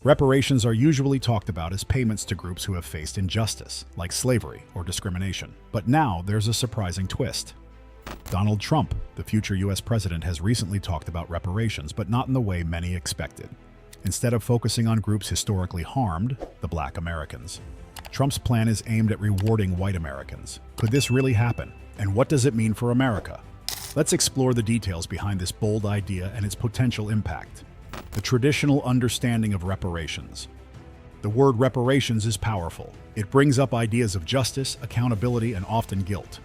Reparations are usually talked about as payments to groups who have faced injustice, like slavery or discrimination. But now there's a surprising twist. Donald Trump, the future US president, has recently talked about reparations, but not in the way many expected. Instead of focusing on groups historically harmed, the Black Americans, Trump's plan is aimed at rewarding white Americans. Could this really happen? And what does it mean for America? Let's explore the details behind this bold idea and its potential impact. The traditional understanding of reparations. The word reparations is powerful. It brings up ideas of justice, accountability, and often guilt.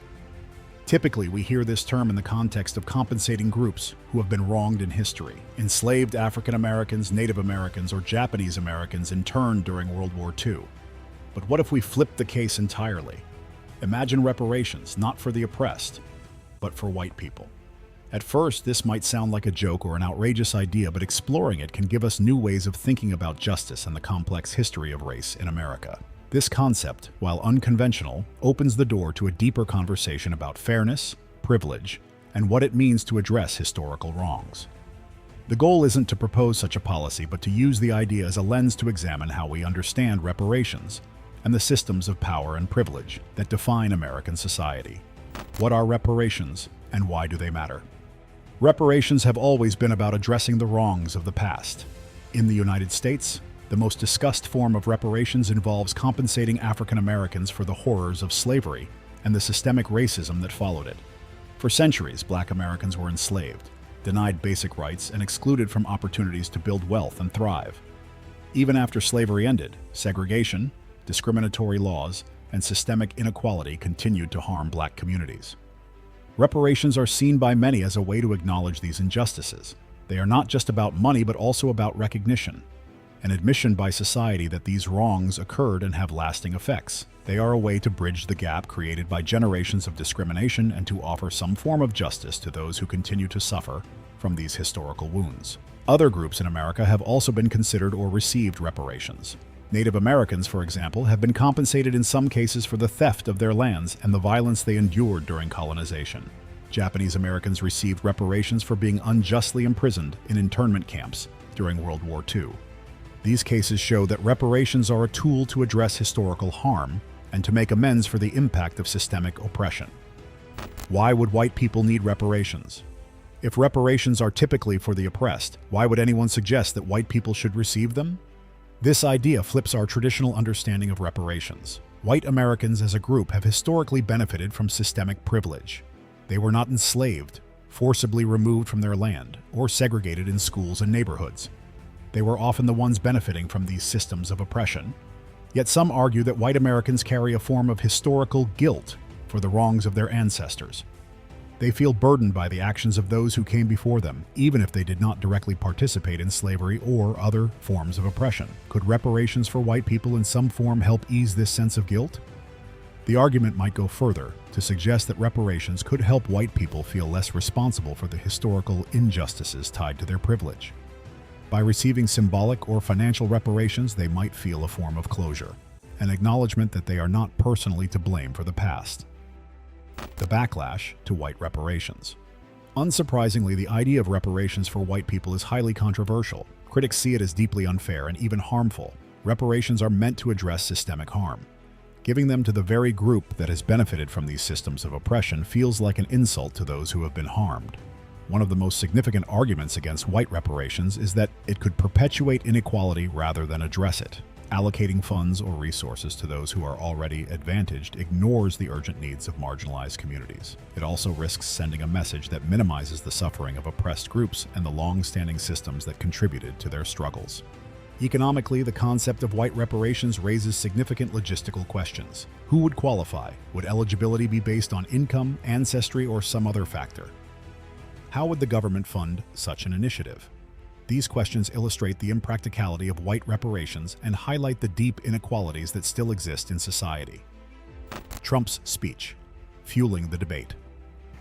Typically, we hear this term in the context of compensating groups who have been wronged in history. Enslaved African Americans, Native Americans, or Japanese Americans interned during World War II. But what if we flip the case entirely? Imagine reparations, not for the oppressed, but for white people. At first, this might sound like a joke or an outrageous idea, but exploring it can give us new ways of thinking about justice and the complex history of race in America. This concept, while unconventional, opens the door to a deeper conversation about fairness, privilege, and what it means to address historical wrongs. The goal isn't to propose such a policy, but to use the idea as a lens to examine how we understand reparations and the systems of power and privilege that define American society. What are reparations, and why do they matter? Reparations have always been about addressing the wrongs of the past. In the United States, the most discussed form of reparations involves compensating African Americans for the horrors of slavery and the systemic racism that followed it. For centuries, Black Americans were enslaved, denied basic rights, and excluded from opportunities to build wealth and thrive. Even after slavery ended, segregation, discriminatory laws, and systemic inequality continued to harm Black communities. Reparations are seen by many as a way to acknowledge these injustices. They are not just about money, but also about recognition, an admission by society that these wrongs occurred and have lasting effects. They are a way to bridge the gap created by generations of discrimination and to offer some form of justice to those who continue to suffer from these historical wounds. Other groups in America have also been considered or received reparations. Native Americans, for example, have been compensated in some cases for the theft of their lands and the violence they endured during colonization. Japanese Americans received reparations for being unjustly imprisoned in internment camps during World War II. These cases show that reparations are a tool to address historical harm and to make amends for the impact of systemic oppression. Why would white people need reparations? If reparations are typically for the oppressed, why would anyone suggest that white people should receive them? This idea flips our traditional understanding of reparations. White Americans as a group have historically benefited from systemic privilege. They were not enslaved, forcibly removed from their land, or segregated in schools and neighborhoods. They were often the ones benefiting from these systems of oppression. Yet some argue that white Americans carry a form of historical guilt for the wrongs of their ancestors. They feel burdened by the actions of those who came before them, even if they did not directly participate in slavery or other forms of oppression. Could reparations for white people in some form help ease this sense of guilt? The argument might go further to suggest that reparations could help white people feel less responsible for the historical injustices tied to their privilege. By receiving symbolic or financial reparations, they might feel a form of closure, an acknowledgement that they are not personally to blame for the past. The backlash to white reparations. Unsurprisingly, the idea of reparations for white people is highly controversial. Critics see it as deeply unfair and even harmful. Reparations are meant to address systemic harm. Giving them to the very group that has benefited from these systems of oppression feels like an insult to those who have been harmed. One of the most significant arguments against white reparations is that it could perpetuate inequality rather than address it. Allocating funds or resources to those who are already advantaged ignores the urgent needs of marginalized communities. It also risks sending a message that minimizes the suffering of oppressed groups and the long-standing systems that contributed to their struggles. Economically, the concept of white reparations raises significant logistical questions. Who would qualify? Would eligibility be based on income, ancestry, or some other factor? How would the government fund such an initiative? These questions illustrate the impracticality of white reparations and highlight the deep inequalities that still exist in society. Trump's speech, fueling the debate.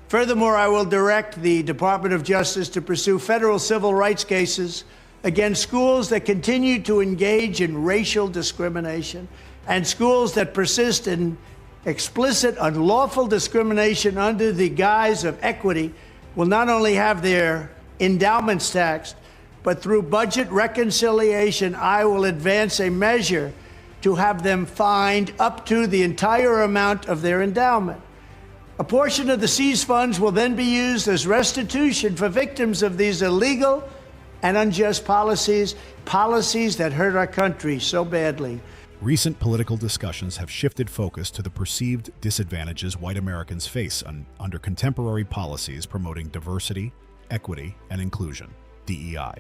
Furthermore, I will direct the Department of Justice to pursue federal civil rights cases against schools that continue to engage in racial discrimination and schools that persist in explicit, unlawful discrimination under the guise of equity will not only have their endowments taxed, but through budget reconciliation, I will advance a measure to have them fined up to the entire amount of their endowment. A portion of the seized funds will then be used as restitution for victims of these illegal and unjust policies that hurt our country so badly. Recent political discussions have shifted focus to the perceived disadvantages white Americans face under contemporary policies promoting diversity, equity, and inclusion, DEI.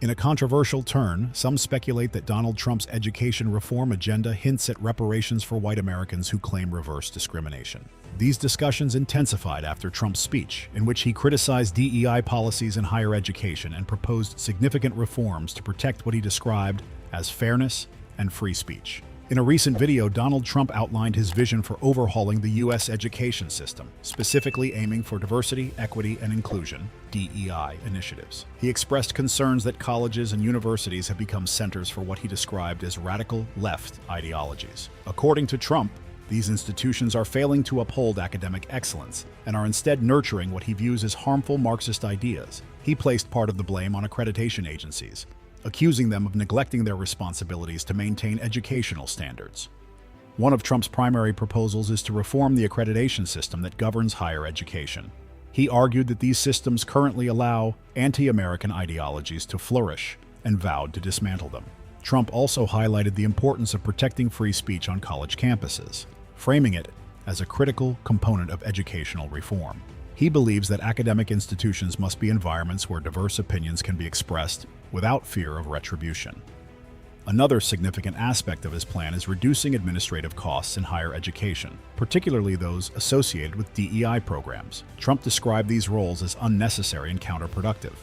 In a controversial turn, some speculate that Donald Trump's education reform agenda hints at reparations for white Americans who claim reverse discrimination. These discussions intensified after Trump's speech, in which he criticized DEI policies in higher education and proposed significant reforms to protect what he described as fairness and free speech. In a recent video, Donald Trump outlined his vision for overhauling the U.S. education system, specifically aiming for diversity, equity, and inclusion, DEI, initiatives. He expressed concerns that colleges and universities have become centers for what he described as radical left ideologies. According to Trump, these institutions are failing to uphold academic excellence and are instead nurturing what he views as harmful Marxist ideas. He placed part of the blame on accreditation agencies, accusing them of neglecting their responsibilities to maintain educational standards. One of Trump's primary proposals is to reform the accreditation system that governs higher education. He argued that these systems currently allow anti-American ideologies to flourish and vowed to dismantle them. Trump also highlighted the importance of protecting free speech on college campuses, framing it as a critical component of educational reform. He believes that academic institutions must be environments where diverse opinions can be expressed without fear of retribution. Another significant aspect of his plan is reducing administrative costs in higher education, particularly those associated with DEI programs. Trump described these roles as unnecessary and counterproductive,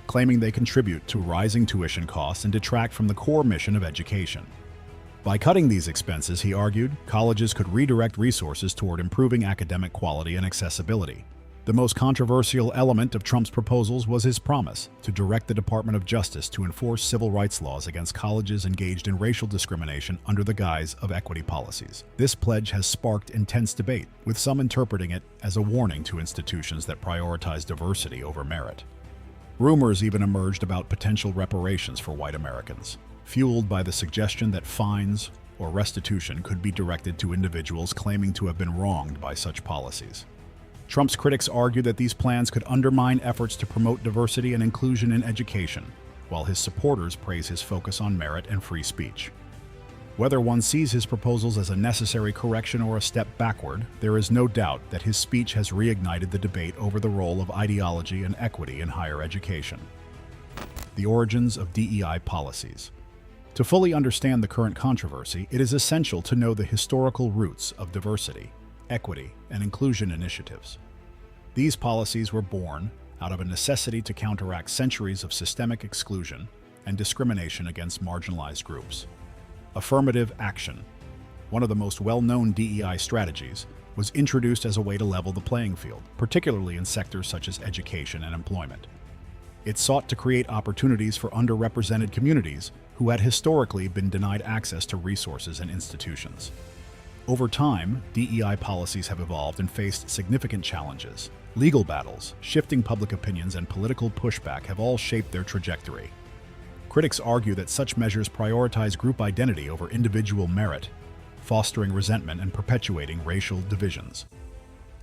claiming they contribute to rising tuition costs and detract from the core mission of education. By cutting these expenses, he argued, colleges could redirect resources toward improving academic quality and accessibility. The most controversial element of Trump's proposals was his promise to direct the Department of Justice to enforce civil rights laws against colleges engaged in racial discrimination under the guise of equity policies. This pledge has sparked intense debate, with some interpreting it as a warning to institutions that prioritize diversity over merit. Rumors even emerged about potential reparations for white Americans, fueled by the suggestion that fines or restitution could be directed to individuals claiming to have been wronged by such policies. Trump's critics argue that these plans could undermine efforts to promote diversity and inclusion in education, while his supporters praise his focus on merit and free speech. Whether one sees his proposals as a necessary correction or a step backward, there is no doubt that his speech has reignited the debate over the role of ideology and equity in higher education. The origins of DEI policies. To fully understand the current controversy, it is essential to know the historical roots of diversity, equity, and inclusion initiatives. These policies were born out of a necessity to counteract centuries of systemic exclusion and discrimination against marginalized groups. Affirmative action, one of the most well-known DEI strategies, was introduced as a way to level the playing field, particularly in sectors such as education and employment. It sought to create opportunities for underrepresented communities who had historically been denied access to resources and institutions. Over time, DEI policies have evolved and faced significant challenges. Legal battles, shifting public opinions, and political pushback have all shaped their trajectory. Critics argue that such measures prioritize group identity over individual merit, fostering resentment and perpetuating racial divisions.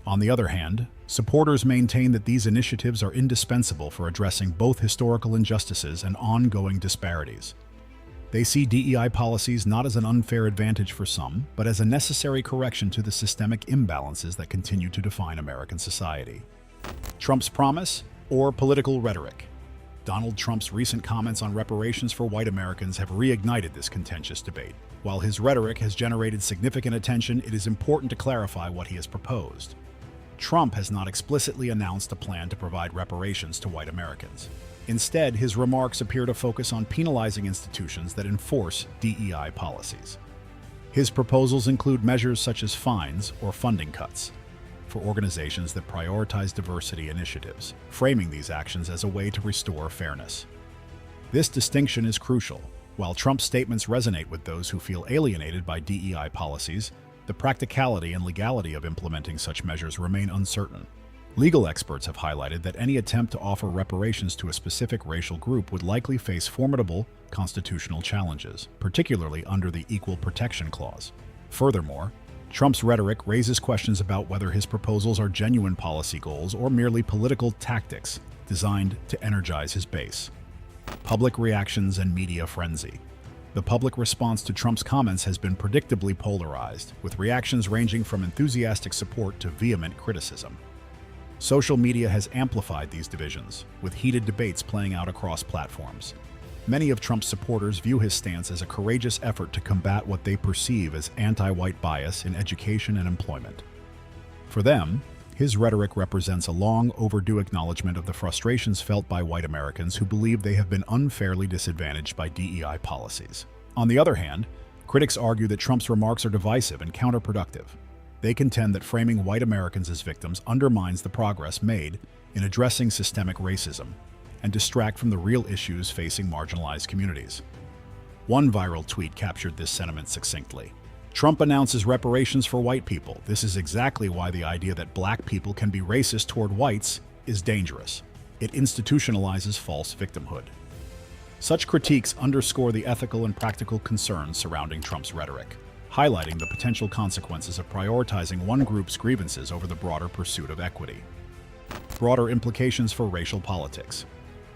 On the other hand, supporters maintain that these initiatives are indispensable for addressing both historical injustices and ongoing disparities. They see DEI policies not as an unfair advantage for some, but as a necessary correction to the systemic imbalances that continue to define American society. Trump's promise or political rhetoric? Donald Trump's recent comments on reparations for white Americans have reignited this contentious debate. While his rhetoric has generated significant attention, it is important to clarify what he has proposed. Trump has not explicitly announced a plan to provide reparations to white Americans. Instead, his remarks appear to focus on penalizing institutions that enforce DEI policies. His proposals include measures such as fines or funding cuts for organizations that prioritize diversity initiatives, framing these actions as a way to restore fairness. This distinction is crucial. While Trump's statements resonate with those who feel alienated by DEI policies, the practicality and legality of implementing such measures remain uncertain. Legal experts have highlighted that any attempt to offer reparations to a specific racial group would likely face formidable constitutional challenges, particularly under the Equal Protection Clause. Furthermore, Trump's rhetoric raises questions about whether his proposals are genuine policy goals or merely political tactics designed to energize his base. Public reactions and media frenzy. The public response to Trump's comments has been predictably polarized, with reactions ranging from enthusiastic support to vehement criticism. Social media has amplified these divisions, with heated debates playing out across platforms. Many of Trump's supporters view his stance as a courageous effort to combat what they perceive as anti-white bias in education and employment. For them, his rhetoric represents a long overdue acknowledgement of the frustrations felt by white Americans who believe they have been unfairly disadvantaged by DEI policies. On the other hand, critics argue that Trump's remarks are divisive and counterproductive. They contend that framing white Americans as victims undermines the progress made in addressing systemic racism and distract from the real issues facing marginalized communities. One viral tweet captured this sentiment succinctly. Trump announces reparations for white people. This is exactly why the idea that black people can be racist toward whites is dangerous. It institutionalizes false victimhood. Such critiques underscore the ethical and practical concerns surrounding Trump's rhetoric, highlighting the potential consequences of prioritizing one group's grievances over the broader pursuit of equity. Broader implications for racial politics.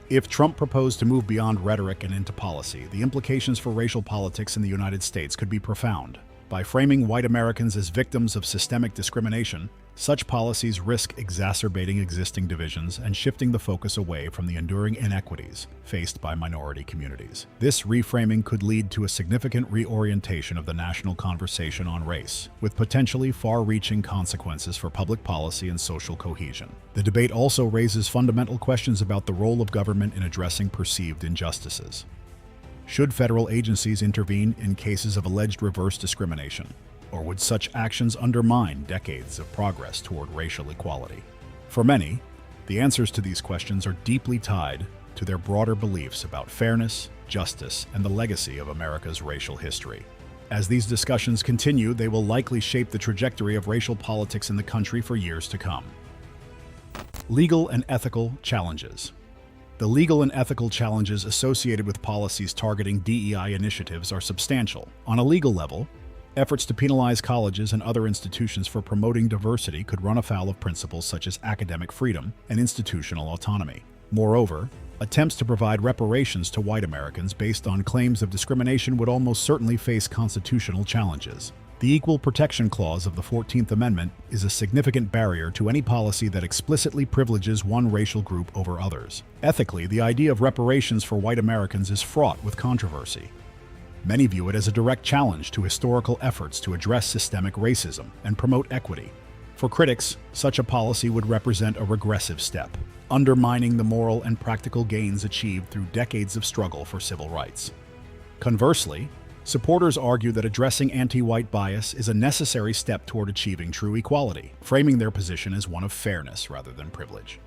If Trump proposed to move beyond rhetoric and into policy, the implications for racial politics in the United States could be profound. By framing white Americans as victims of systemic discrimination, such policies risk exacerbating existing divisions and shifting the focus away from the enduring inequities faced by minority communities. This reframing could lead to a significant reorientation of the national conversation on race, with potentially far-reaching consequences for public policy and social cohesion. The debate also raises fundamental questions about the role of government in addressing perceived injustices. Should federal agencies intervene in cases of alleged reverse discrimination? Or would such actions undermine decades of progress toward racial equality? For many, the answers to these questions are deeply tied to their broader beliefs about fairness, justice, and the legacy of America's racial history. As these discussions continue, they will likely shape the trajectory of racial politics in the country for years to come. Legal and ethical challenges. The legal and ethical challenges associated with policies targeting DEI initiatives are substantial. On a legal level, efforts to penalize colleges and other institutions for promoting diversity could run afoul of principles such as academic freedom and institutional autonomy. Moreover, attempts to provide reparations to white Americans based on claims of discrimination would almost certainly face constitutional challenges. The Equal Protection Clause of the 14th Amendment is a significant barrier to any policy that explicitly privileges one racial group over others. Ethically, the idea of reparations for white Americans is fraught with controversy. Many view it as a direct challenge to historical efforts to address systemic racism and promote equity. For critics, such a policy would represent a regressive step, undermining the moral and practical gains achieved through decades of struggle for civil rights. Conversely, supporters argue that addressing anti-white bias is a necessary step toward achieving true equality, framing their position as one of fairness rather than privilege.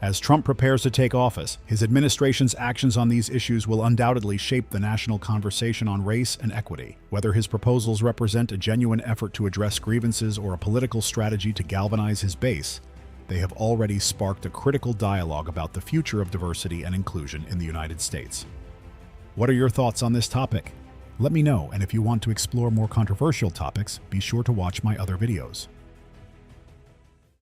As Trump prepares to take office, his administration's actions on these issues will undoubtedly shape the national conversation on race and equity. Whether his proposals represent a genuine effort to address grievances or a political strategy to galvanize his base, they have already sparked a critical dialogue about the future of diversity and inclusion in the United States. What are your thoughts on this topic? Let me know, and if you want to explore more controversial topics, be sure to watch my other videos.